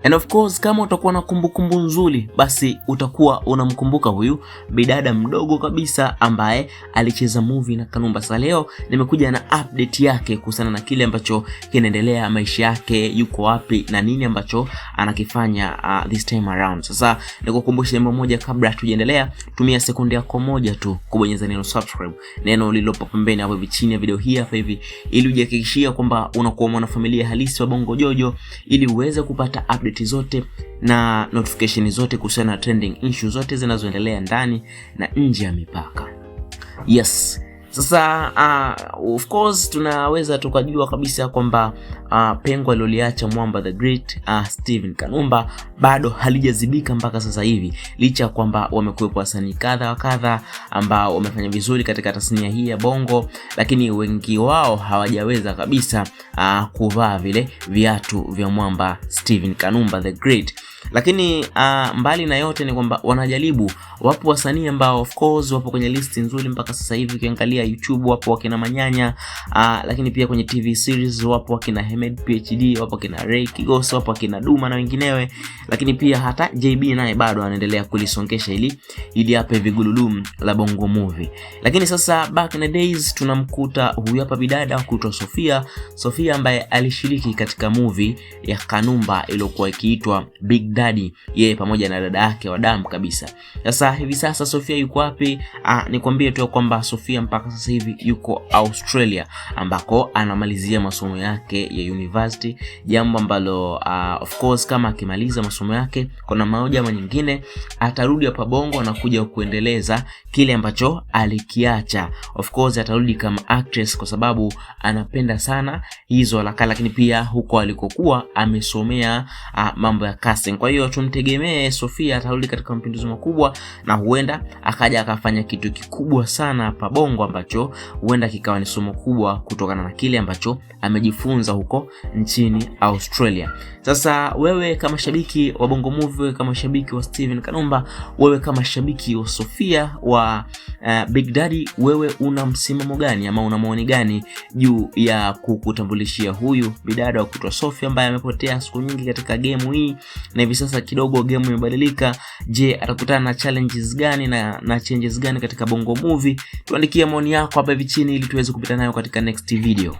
And of course kama utakuwa na kumbukumbu nzuri, basi utakuwa unamkumbuka huyu bidada mdogo kabisa ambaye alicheza movie na Kanumba. Sasa leo nimekuja na update yake kuhusiana na kile ambacho kinaendelea, maisha yake, yuko wapi na nini ambacho anakifanya this time around. Sasa nikukumbushe jambo moja kabla tujaendelea, tumia sekunde yako moja tu kubonyeza neno subscribe, neno lililopo pembeni hapo chini ya video hii hapa hivi, ili ujihakikishie kwamba unakuwa mwanafamilia halisi wa Bongo Jojo, ili uweze kupata update zote na notification zote kuhusiana na trending issues zote zinazoendelea ndani na nje ya mipaka. Yes. Sasa of course tunaweza tukajua kabisa kwamba pengo aliloliacha mwamba the great Steven Kanumba bado halijazibika mpaka sasa hivi, licha kwamba wamekuwepo wasanii kadha wa kadha ambao wamefanya vizuri katika tasnia hii ya Bongo, lakini wengi wao hawajaweza kabisa kuvaa vile viatu vya mwamba Steven Kanumba the great. Lakini mbali na yote ni kwamba wanajaribu. Wapo wasanii ambao of course wapo kwenye listi nzuri mpaka sasa hivi. Ukiangalia YouTube wapo wakina Manyanya, lakini pia kwenye TV series wapo wakina Hemed PhD, wapo wakina Ray Kigoso, wapo wakina Duma na wenginewe. Lakini pia hata JB naye bado anaendelea kulisongesha ili hapa vigululum la Bongo Movie. Lakini sasa back in the days tunamkuta huyu hapa bidada kuitwa Sofia ambaye alishiriki katika movie ya Kanumba iliyokuwa ikiitwa Big Daddy, yeye pamoja na dada yake wa damu kabisa. Sasa hivi sasa Sofia yuko wapi? Nikwambie tu kwamba Sofia mpaka sasa hivi yuko Australia, ambako anamalizia masomo yake ya university, jambo ambalo of course kama akimaliza masomo yake kuna moja ama nyingine atarudi hapa Bongo na kuja kuendeleza kile ambacho alikiacha. Of course atarudi kama actress kwa sababu anapenda sana hizo alaka, lakini pia huko alikokuwa amesomea mambo ya casting. Kwa hiyo tumtegemee Sofia atarudi katika mapinduzi makubwa, na huenda akaja akafanya kitu kikubwa sana hapa Bongo ambacho huenda kikawa ni somo kubwa kutokana na kile ambacho amejifunza huko nchini Australia. Sasa wewe kama shabiki wa Bongo Movie, kama shabiki wa Steven Kanumba, wewe kama shabiki wa Sofia wa Big Daddy, wewe una msimamo gani ama una maoni gani juu ya kukutambulishia huyu bidada wa kuitwa Sofia ambaye amepotea siku nyingi katika game hii na hivi sasa kidogo game imebadilika? Je, atakutana na challenges gani na changes gani katika Bongo Movie? Tuandikie maoni yako hapa hivi chini ili tuweze kupita nayo katika next video.